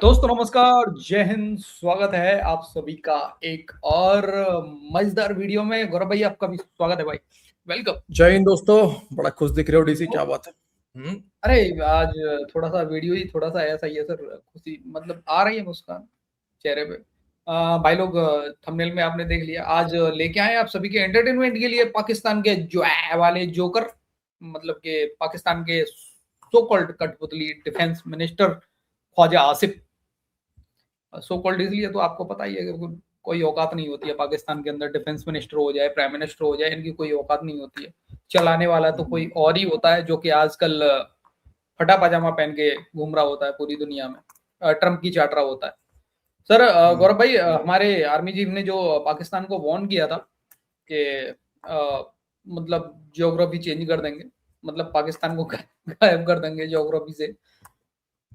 दोस्तों नमस्कार, जय हिंद। स्वागत है आप सभी का एक और मजेदार वीडियो में। गौरव भाई आपका भी स्वागत है भाई, वेलकम। जय हिंद दोस्तों। बड़ा खुश दिख रहे हो डीसी, क्या बात है? अरे आज थोड़ा सा वीडियो ही थोड़ा सा ऐसा ही है सर, खुशी मतलब आ रही है मुस्कान चेहरे पे। भाई लोग, थंबनेल में आपने देख लिया। आज लेके आए आप सभी के एंटरटेनमेंट के लिए पाकिस्तान के जो वाले जोकर, मतलब के पाकिस्तान के सो कॉल्ड कठपुतली defence minister Khawaja Asif. So called इसलिए तो आपको पता ही है कि कोई औकात नहीं होती है पाकिस्तान के अंदर। डिफेंस मिनिस्टर हो जाए, प्राइम मिनिस्टर हो जाए, इनकी कोई औकात नहीं होती है। चलाने वाला तो कोई और ही होता है, जो कि आजकल फटा पाजामा पहन के घूम रहा होता है पूरी दुनिया में, ट्रम्प की चाट रहा होता है। सर गौरव भाई, हमारे आर्मी चीफ ने जो पाकिस्तान को वार्न किया था कि मतलब ज्योग्राफी चेंज कर देंगे, मतलब पाकिस्तान को गायब कर देंगे ज्योग्राफी से।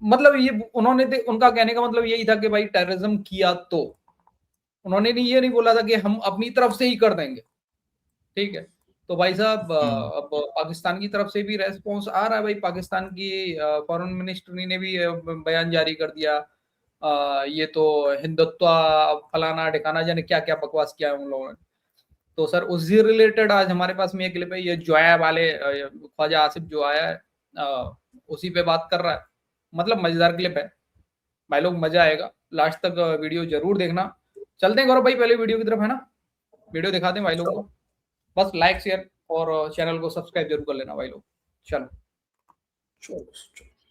मतलब ये उन्होंने उनका कहने का मतलब यही था कि भाई टेररिज्म किया तो उन्होंने नहीं, ये नहीं बोला था कि हम अपनी तरफ से ही कर देंगे। ठीक है, तो भाई साहब अब पाकिस्तान की तरफ से भी रेस्पॉन्स आ रहा है। भाई पाकिस्तान की फॉरेन मिनिस्ट्री ने भी बयान जारी कर दिया। ये तो हिंदुत्व फलाना ठिकाना जाने क्या क्या बकवास किया है उन लोगों ने। तो सर उससे रिलेटेड आज हमारे पास में ये क्लिप है। ये जोया वाले ख्वाजा आसिफ जो आया है, उसी पे बात कर रहा है। मतलब मजेदार क्लिप है भाई लोग, मजा आएगा। लास्ट तक वीडियो जरूर देखना। चलते हैं गौरव भाई पहले वीडियो की तरफ, है ना? वीडियो दिखाते हैं भाई लोगों को। बस लाइक शेयर और चैनल को सब्सक्राइब जरूर कर लेना भाई लोग। चलो।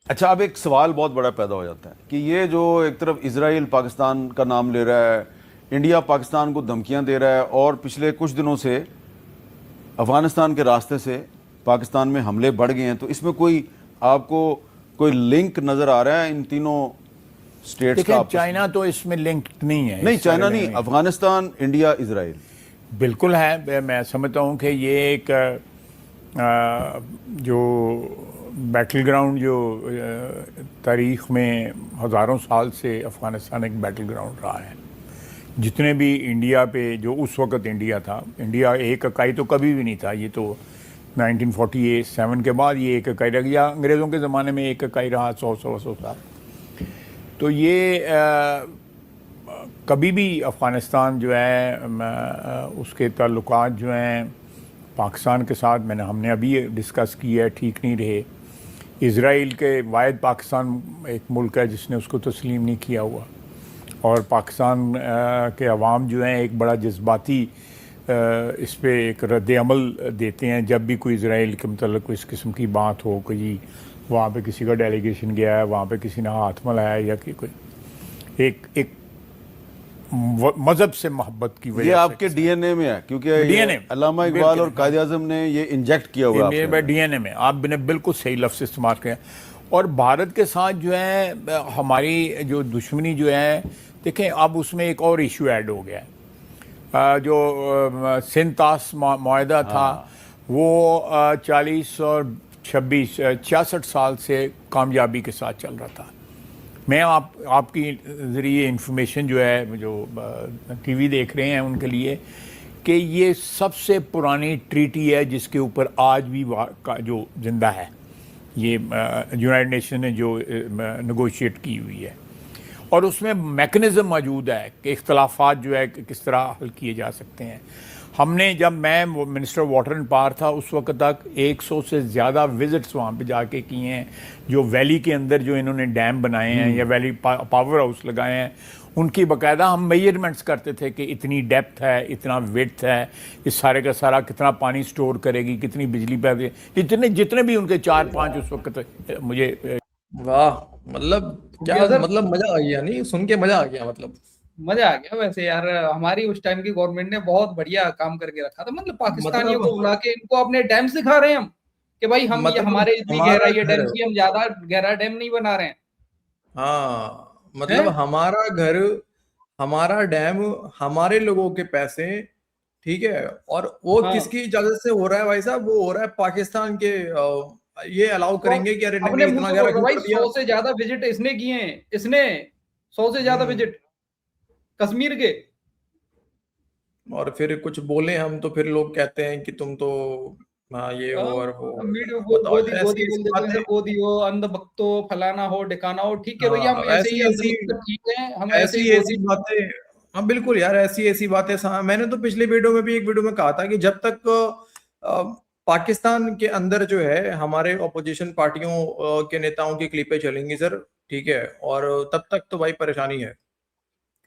अच्छा, अब एक सवाल बहुत बड़ा पैदा हो जाता है कि ये जो एक तरफ इजराइल पाकिस्तान का नाम ले रहा है, इंडिया पाकिस्तान को धमकियां दे रहा है, और पिछले कुछ दिनों से अफगानिस्तान के रास्ते से पाकिस्तान में हमले बढ़ गए हैं, तो इसमें कोई आपको कोई लिंक नजर आ रहा है इन तीनों स्टेट्स का? चाइना तो इसमें लिंक नहीं है। नहीं, चाइना नहीं, अफगानिस्तान, इंडिया, इजराइल बिल्कुल है। मैं समझता हूँ कि ये एक जो बैटल ग्राउंड जो तारीख़ में हज़ारों साल से अफ़गानिस्तान एक बैटल ग्राउंड रहा है। जितने भी इंडिया पे, जो उस वक़्त इंडिया था, इंडिया एक इकाई तो कभी भी नहीं था। ये तो 1947 के बाद ये एक इकाई रह गया। अंग्रेज़ों के ज़माने में एक इकाई रहा 100 साल। तो ये कभी भी अफ़गानिस्तान जो है उसके ताल्लुकात जो हैं पाकिस्तान के साथ हमने अभी डिस्कस किया है, ठीक नहीं रहे। इज़राइल के वाहिद पाकिस्तान एक मुल्क है जिसने उसको तस्लीम नहीं किया हुआ, और पाकिस्तान के अवाम जो हैं एक बड़ा जज्बाती इस पर एक रद्द-ए-अमल देते हैं जब भी कोई इज़राइल के मतलब कोई इस किस्म की बात हो। कोई वहाँ पे किसी का डेलीगेशन गया है, वहाँ पे किसी ने हाथ मिलाया, या कि कोई एक मजहब से मोहब्बत की वजह से। ये आपके डीएनए में है, क्योंकि डीएनए अल्लामा इकबाल और कायद आज़म ने ये इंजेक्ट किया हुआ है मेरे डीएनए में। आपने बिल्कुल सही लफ्ज़ इस्तेमाल किया। और भारत के साथ जो है हमारी जो दुश्मनी जो है, देखें अब उसमें एक और इशू ऐड हो गया है। जो सिंतास मुआहदा था, वो 40 और 26 66 साल से कामयाबी के साथ चल रहा था। मैं आपकी ज़रिए इंफॉर्मेशन जो है, जो टीवी देख रहे हैं उनके लिए, कि ये सबसे पुरानी ट्रीटी है जिसके ऊपर आज भी जो ज़िंदा है। ये यूनाइटेड नेशन ने जो नेगोशिएट की हुई है, और उसमें मैकेनिज़्म मौजूद है कि इख्तलाफात जो है किस तरह हल किए जा सकते हैं। हमने, जब मैं मिनिस्टर वाटर एंड पावर था, उस वक्त तक 100 से ज़्यादा विज़िट्स वहाँ पे जाके किए हैं। जो वैली के अंदर जो इन्होंने डैम बनाए हैं या वैली पावर हाउस लगाए हैं, उनकी बाकायदा हम मेजरमेंट्स करते थे कि इतनी डेप्थ है, इतना विड्थ है, इस सारे का सारा कितना पानी स्टोर करेगी, कितनी बिजली पैदा, जितने भी उनके 4-5 उस वक्त मुझे। वाह, मतलब क्या, मतलब मजा आ गया। नहीं, सुन के मजा आ गया। मतलब मजा आ गया वैसे यार। हमारी उस टाइम की गवर्नमेंट ने बहुत बढ़िया काम करके रखा था। मतलब पाकिस्तानियों को बुला के इनको अपने डैम दिखा रहे हैं हम, कि भाई हम ये हमारे इतनी गहराई है डैम की, हम ज्यादा गहरा डैम नहीं बना रहे हैं। हाँ, मतलब हमारा घर, हमारा डैम, हमारे लोगों के पैसे, ठीक है। और वो किसकी इजाजत से हो रहा है भाई साहब? वो हो रहा है पाकिस्तान के। ये अलाउ करेंगे कि अरे नहीं, इतना गहरा क्यों कर दिया? 100 से ज्यादा विजिट इसने किए हैं, इसने 100 से ज्यादा विजिट कश्मीर के। और फिर कुछ बोले हम तो फिर लोग कहते हैं कि तुम तो हाँ ये और वो वीडियो बताओ गोदी ऐसी गोदी ऐसी बोल देते हैं बातें। सर, गोदी हो, अंधभक्त हो, फलाना हो, ढिकाना हो, ठीक है भैया, हम हाँ ऐसे ही ऐसी ऐसी अंधभक्त ठीक है, हम ऐसे ही ऐसी ऐसी गोदी। बातें। हाँ बिल्कुल यार, ऐसी ऐसी बातें मैंने तो पिछली वीडियो में भी, एक वीडियो में कहा था कि जब तक पाकिस्तान के अंदर जो है हमारे ऑपोजिशन पार्टियों के नेताओं की क्लिपें चलेंगी सर, ठीक है, और तब तक तो भाई परेशानी है,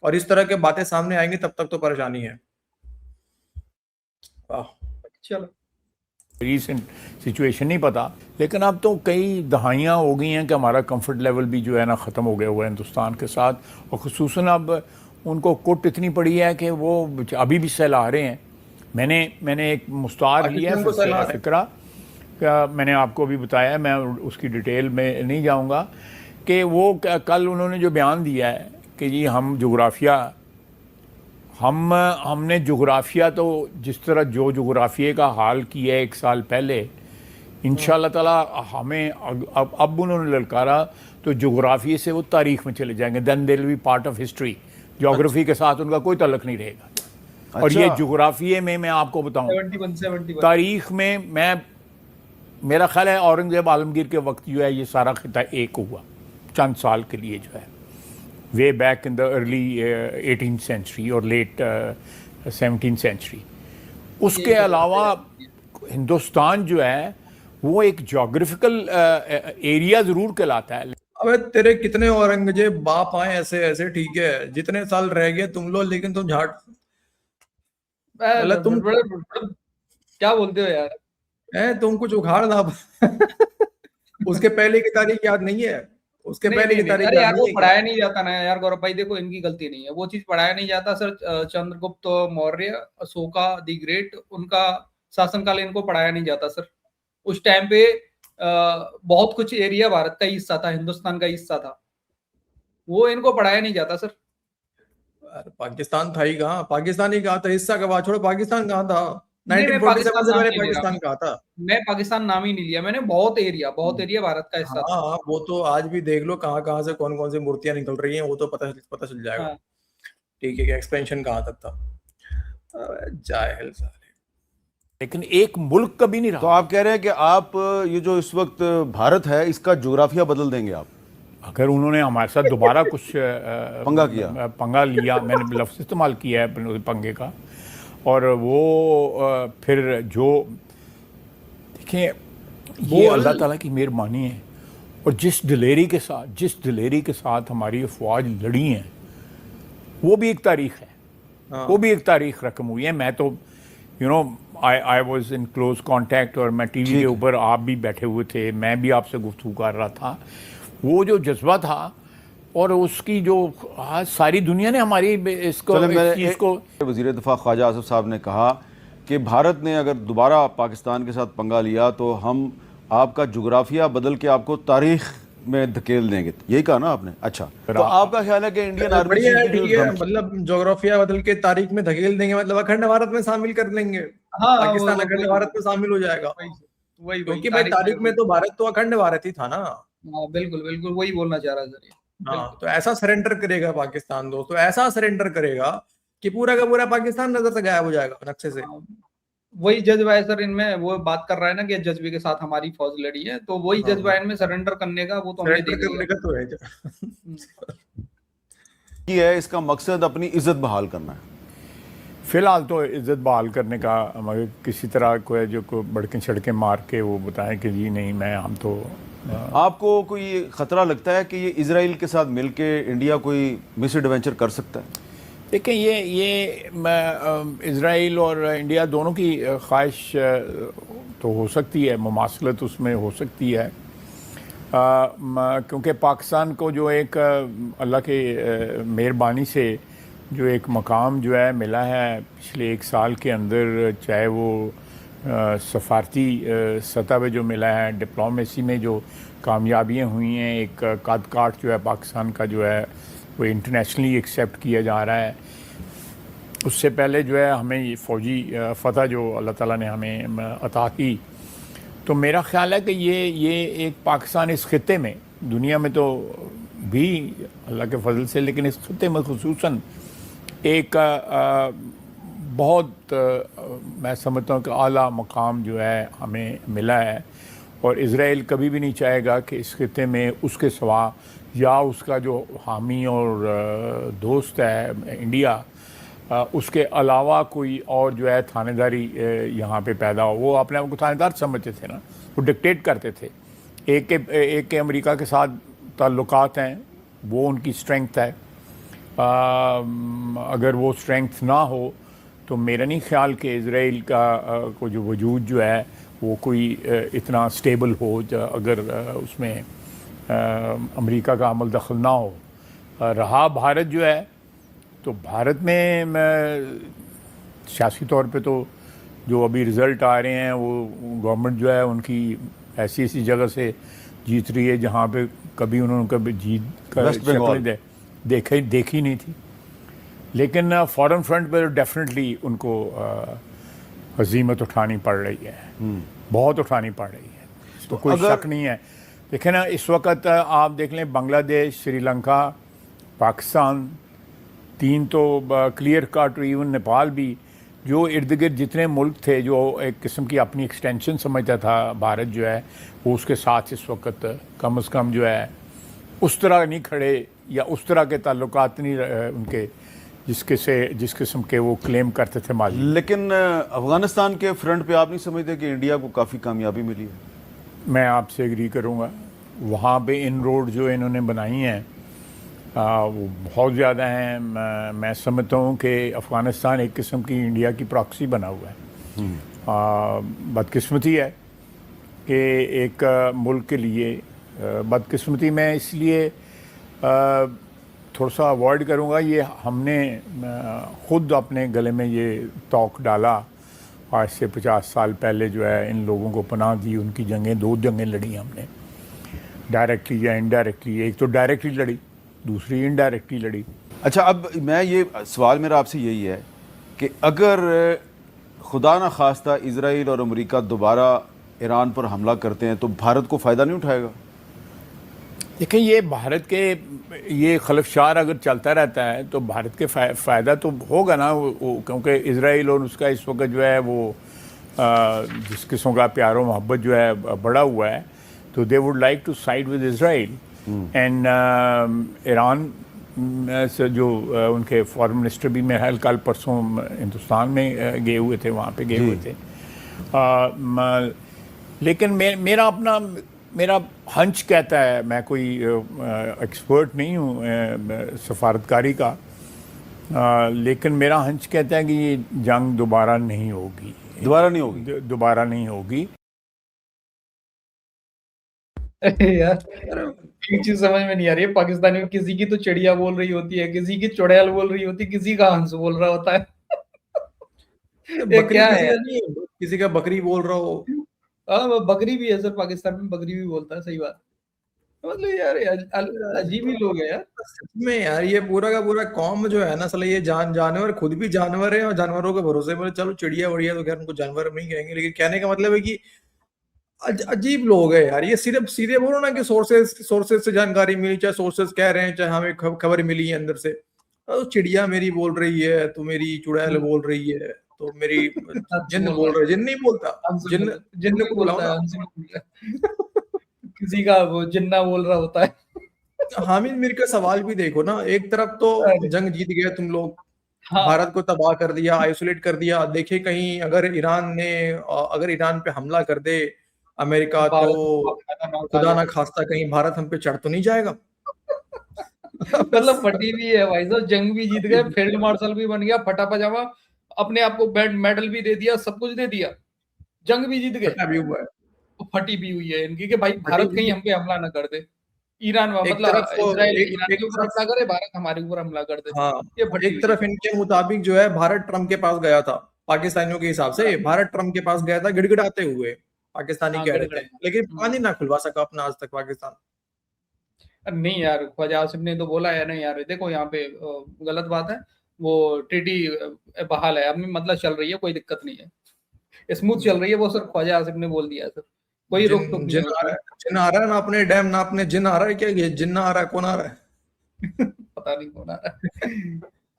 और इस तरह के बातें सामने आएंगी तब तक तो परेशानी है। वाह। चलो रीसेंट सिचुएशन नहीं पता, लेकिन अब तो कई दहाइयाँ हो गई हैं कि हमारा कंफर्ट लेवल भी जो है ना ख़त्म हो गया हुआ है हिंदुस्तान के साथ, और ख़ुसूसन अब उनको कुट इतनी पड़ी है कि वो अभी भी सहला रहे हैं। मैंने एक मुस्तार लिया पाकिस्तान है को सहला रहे हैं। फ़िक्रा का, मैंने आपको अभी बताया, मैं उसकी डिटेल में नहीं जाऊंगा, कि वो कल उन्होंने जो बयान दिया है कि जी हम जोग्राफिया हमने जोग्राफिया तो जिस तरह जो जोग्राफिया का हाल किया है 1 साल पहले, इंशाल्लाह ताला हमें अब उन्होंने ललकारा तो जोग्राफिया से वो तारीख में चले जाएंगे, then they will be part of history. Geography के साथ उनका कोई ताल्लुक नहीं रहेगा। और ये अच्छा। जोग्राफिया में मैं आपको बताऊं, 71 तारीख में मेरा ख्याल है औरंगजेब आलमगीर के वक्त जो है ये सारा खिता एक हुआ चंद साल के लिए, जो है way back in the early 18th century और लेट 17th सेंचुरी। उसके अलावा हिंदुस्तान जो है वो एक जोग्राफिकल एरिया ज़रूर कहलाता है। अबे तेरे कितने औरंगजेब बाप आए ऐसे ऐसे, ठीक है, जितने साल रह गए तुम लोग, लेकिन तुम झाट मतलब तुम क्या बोलते हो यार? तुम कुछ उखाड़ ना उसके पहले की तारीख याद नहीं है? उसके नहीं पहले नहीं की नहीं, तारीख अरे याद यार नहीं वो है क्या? पढ़ाया नहीं जाता ना यार गौरव भाई, देखो इनकी गलती नहीं है, वो चीज पढ़ाया नहीं जाता sir. Chandragupta Maurya, Ashoka the great, उनका शासनकाल इनको पढ़ाया नहीं जाता सर। उस टाइम पे बहुत कुछ एरिया भारत का हिस्सा था, हिंदुस्तान का हिस्सा था, वो इनको पढ़ाया नहीं जाता सर। अरे पाकिस्तान था ही कहाँ, पाकिस्तान ही कहाँ था, हिस्सा का बात छोड़ो, पाकिस्तान कहाँ था? नहीं, मैं 1947 पाकिस्तान से नाम पहले नहीं ले रहा, पाकिस्तान कहाँ था? मैं पाकिस्तान नाम ही नहीं लिया मैंने, बहुत एरिया भारत का हिस्सा था। हाँ वो तो आज भी देख लो कहाँ कहाँ से कौन कौन सी मूर्तियां निकल रही हैं, वो तो पता चल जाएगा। हाँ। ठीक है कि एक्सपेंशन कहाँ तक था। जाहिल साले। लेकिन एक मुल्क कभी नहीं तो रहा। आप कह रहे हैं कि आप ये जो इस वक्त भारत है इसका जोग्राफिया बदल देंगे आप? अगर उन्होंने हमारे साथ दोबारा कुछ पंगा लिया, मैंने लफ्ज़ इस्तेमाल किया है पंगे का, और वो फिर जो देखें, ये अल्लाह ताला की मेहरबानी है, और जिस दिलेरी के साथ हमारी अफवाज लड़ी हैं, वो भी एक तारीख है। वो भी एक तारीख रकम हुई है। मैं तो I was in close contact, और मैं टीवी के ऊपर, आप भी बैठे हुए थे, मैं भी आपसे गुफ्तगू कर रहा था। वो जो जज्बा था और उसकी जो आज सारी दुनिया ने हमारी इसको वज़ीर दिफा ख्वाजा आसिफ साहब ने कहा कि भारत ने अगर दोबारा पाकिस्तान के साथ पंगा लिया तो हम आपका जोग्राफिया बदल के आपको तारीख में धकेल देंगे, यही कहा ना आपने? अच्छा, तो आपका ख्याल है कि इंडियन आर्मी बढ़िया है, ठीक है, मतलब जोग्राफिया बदल के तारीख में धकेल देंगे, मतलब अखंड भारत में शामिल कर लेंगे। हाँ, पाकिस्तान अखंड भारत में शामिल हो जाएगा, वही क्योंकि भाई तारीख में तो भारत तो अखंड भारत ही था ना। हाँ बिल्कुल बिल्कुल, वही बोलना चाह रहा सर ये। हाँ, तो ऐसा सरेंडर करेगा पाकिस्तान, दोस्तों ऐसा सरेंडर करेगा कि पूरा का पूरा पाकिस्तान नजर से गायब हो जाएगा नक्शे से। वही जज्बा है सर इनमें, वो बात कर रहा है ना कि जज्बे के साथ हमारी फौज लड़ी है, तो वही जज्बा इनमें सरेंडर करने का, वो तो हमने देख लिया। सरेंडर तो है है, इसका मकसद अपनी इज्जत बहाल करना है। फिलहाल तो इज्जत बहाल करने का, मगर किसी तरह को जो को बड़के छड़के मार के वो बताएं कि जी नहीं, मैं हम तो आपको कोई खतरा लगता है कि ये इजराइल के साथ मिलके इंडिया कोई मिस एडवेंचर कर सकता है? देखिए, ये इजराइल और इंडिया दोनों की ख्वाहिश तो हो सकती है, मुमासलत उसमें हो सकती है, क्योंकि पाकिस्तान को जो एक अल्लाह के मेहरबानी से जो एक मकाम जो है मिला है पिछले 1 साल के अंदर, चाहे वो सफारती सतह पे जो मिला है, डिप्लोमेसी में जो कामयाबियाँ हुई हैं, एक कद काठ जो है पाकिस्तान का जो है वो इंटरनेशनली एक्सेप्ट किया जा रहा है। उससे पहले जो है हमें ये फ़ौजी फ़तह जो अल्लाह ताला ने हमें अता की, तो मेरा ख्याल है कि ये एक पाकिस्तान इस खित्ते में, दुनिया में तो भी अल्लाह के फजल से, लेकिन इस खित्ते में खुसूसन एक बहुत मैं समझता हूँ कि आला मकाम जो है हमें मिला है, और इज़राइल कभी भी नहीं चाहेगा कि इस खित्ते में उसके सिवा या उसका जो हामी और दोस्त है इंडिया, उसके अलावा कोई और जो है थानेदारी यहाँ पे पैदा हो। वो अपने आप को थानेदार समझते थे ना, वो डिक्टेट करते थे। एक के अमेरिका के साथ ताल्लुकात हैं, वो उनकी स्ट्रेंथ है। अगर वो स्ट्रेंथ ना हो तो मेरा नहीं ख्याल कि इज़राइल का को जो वजूद जो है वो कोई इतना स्टेबल हो, अगर उसमें अमेरिका का अमल दखल ना हो। रहा भारत जो है, तो भारत में सियासी तौर पे तो जो अभी रिज़ल्ट आ रहे हैं वो गवर्नमेंट जो है उनकी ऐसी ऐसी जगह से जीत रही है जहाँ पे कभी उन्होंने कभी जीत का शक्ल देखी नहीं थी। लेकिन फॉरेन फ्रंट पर डेफिनेटली उनको हजीमत उठानी पड़ रही है, बहुत उठानी पड़ रही है, तो कोई शक नहीं है। देखें ना, इस वक्त आप देख लें बांग्लादेश, श्रीलंका, पाकिस्तान, तीन तो क्लियर कट, इवन नेपाल भी, जो इर्द गिर्द जितने मुल्क थे जो एक किस्म की अपनी एक्सटेंशन समझता था भारत जो है, वो उसके साथ इस वक्त कम से कम जो है उस तरह नहीं खड़े, या उस तरह के ताल्लुकात नहीं उनके जिस किस्म के वो क्लेम करते थे माजी। लेकिन अफगानिस्तान के फ्रंट पे आप नहीं समझते कि इंडिया को काफ़ी कामयाबी मिली है? मैं आपसे एग्री करूँगा। वहाँ पे इन रोड जो इन्होंने बनाई हैं वो बहुत ज़्यादा हैं। मैं समझता हूँ कि अफ़गानिस्तान एक किस्म की इंडिया की प्रॉक्सी बना हुआ है। बदकिस्मती है कि एक मुल्क के लिए, बदकिस्मती मैं इसलिए थोड़ा सा अवॉइड करूँगा, ये हमने ख़ुद अपने गले में ये तौक डाला आज से 50 साल पहले जो है इन लोगों को पनाह दी, उनकी जंगें, 2 जंगें लड़ी हमने, डायरेक्टली या इनडायरेक्टली। एक तो डायरेक्टली लड़ी, दूसरी इनडायरेक्टली लड़ी। अच्छा, अब मैं ये सवाल मेरा आपसे यही है कि अगर खुदा न खास्ता इज़राइल और अमेरिका दोबारा ईरान पर हमला करते हैं तो भारत को फ़ायदा नहीं उठाएगा? देखिए, ये भारत के ये खलफशार अगर चलता रहता है तो भारत के फ़ायदा तो होगा ना, क्योंकि इज़राइल और उसका इस वक्त जो है वो जिस किस्म का प्यार और मोहब्बत जो है बढ़ा हुआ है, तो they would like to side with Israel. And Iran से जो उनके फॉरेन मिनिस्टर भी मेरे ख्याल कल परसों हिंदुस्तान में गए हुए थे, वहाँ पे गए हुए थे। लेकिन मेरा हंच कहता है, मैं कोई एक्सपर्ट नहीं हूँ सफारतकारी का, लेकिन मेरा हंच कहता है कि ये जंग दोबारा नहीं होगी। दोबारा नहीं होगी। यार एक चीज समझ में नहीं आ रही है, पाकिस्तानी में किसी की तो चिड़िया बोल रही होती है, किसी की चुड़ैल बोल रही होती है, किसी का हंस बोल रहा होता है। ये बकरी क्या किसी है? का नहीं, किसी का बकरी बोल रहा हो। बकरी भी है सर, पाकिस्तान में बकरी भी बोलता है, सही बात। मतलब यार अजीब ही लोग हैं यार सच में यार, ये पूरा का पूरा कौम जो है ना, साला ये जानवर खुद भी जानवर है और जानवरों के भरोसे पर। चलो चिड़िया वड़िया तो खैर उनको जानवर नहीं कहेंगे, लेकिन कहने का मतलब है कि अजीब लोग है यार। ये सिर्फ सीधे बोलो ना कि सोर्सेज से जानकारी मिली, चाहे सोर्सेज कह रहे हैं चाहे हमें खबर मिली है अंदर से। तो चिड़िया मेरी बोल रही है, तो मेरी चुड़ैल बोल रही है, तो मेरी जिन्न बोल रहा है। जिन्न नहीं बोलता, जिन्न को बुलाओ ना। किसी का वो जिन्ना बोल रहा होता है। हामिद मीर का सवाल भी देखो ना, एक तरफ तो जंग जीत गए तुम लोग, हाँ। भारत को तबाह कर दिया, आइसोलेट कर दिया। देखिए कहीं अगर ईरान पे हमला कर दे अमेरिका, तो खुदा ना खास्ता कहीं भारत हम पे चढ़ तो नहीं जाएगा। मतलब फटी भी है भाई साहब, जंग भी जीत गए, फील्ड मार्शल भी बन गया, फटा पजामा, अपने आप को मेडल भी दे दिया, सब कुछ दे दिया, जंग भी जीत गए, भी हुआ है, फटी भी हुई है इनकी कि भाई भारत कहीं हम पे हमला ना कर दे। ईरान मतलब इजराइल ईरान के ऊपर हमला करे, भारत हमारे ऊपर हमला कर दे। हाँ, एक तरफ इनके मुताबिक जो है भारत ट्रम्प के पास गया था, पाकिस्तानियों के हिसाब से भारत ट्रम्प के पास गया था गिड़गिड़ाते हुए, पाकिस्तानी कह रहे थे, लेकिन पानी ना खुलवा सका अपना आज तक पाकिस्तान। नहीं यार, ख्वाजा आसिफ ने तो बोला है ना यार, देखो यहाँ पे गलत बात है, वो ट्रीटी बहाल है, अपनी मतलब चल रही है, कोई दिक्कत नहीं है, स्मूथ चल रही है, वो सर ख्वाजा आसिफ ने बोल दिया है सर, कोई रोक टोक नहीं। जिन आ रहा है ना अपने डैम ना अपने, जिन आ रहा है क्या, ये जिन्ना आ रहा है, कौन आ रहा है? पता नहीं कौन आ रहा है।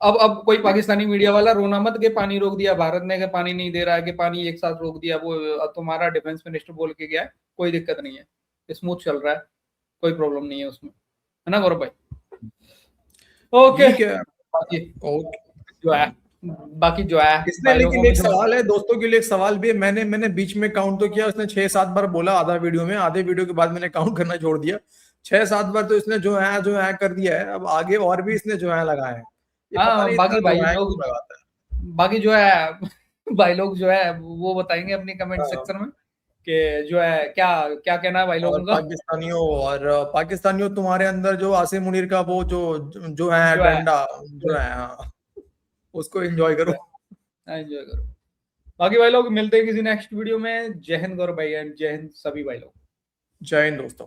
अब कोई पाकिस्तानी मीडिया वाला रोना मत के पानी रोक दिया भारत ने, कि पानी नहीं दे रहा है, कि पानी एक साथ रोक दिया। वो तुम्हारा डिफेंस मिनिस्टर बोल के गया है, कोई दिक्कत नहीं है, स्मूथ चल रहा है, कोई प्रॉब्लम नहीं है उसमें, है ना गौरव भाई? ओके, ठीक है, ओके। बाकी जो है इसमें लेकिन एक सवाल है दोस्तों के लिए, एक सवाल भी है। मैंने बीच में काउंट तो किया, उसने 6-7 बार बोला आधा वीडियो में, आधे वीडियो के बाद मैंने काउंट करना छोड़ दिया। 6-7 बार तो इसने जो है कर दिया है। अब आगे और भी इसने जो है लगाए हैं, ये पता नहीं बाकी इतना भाई जो है लोग, क्यों लगाता है। बाकी जो है भाई लोग जो है वो बताएंगे अपनी कमेंट हाँ। सेक्शन में कि जो है क्या क्या कहना है भाई और लोगों का। पाकिस्तानियों तुम्हारे अंदर जो आसिम मुनीर का वो जो है जो है डंडा जो है, हाँ, उसको एंजॉय करो। एंजॉय करो। बाकी भाई लोग मिलते हैं किसी नेक्स्ट वीडियो में। जय हिंद गौरव भाई एंड जय हिंद सभी भाई लोग। जय हिंद दोस्तों।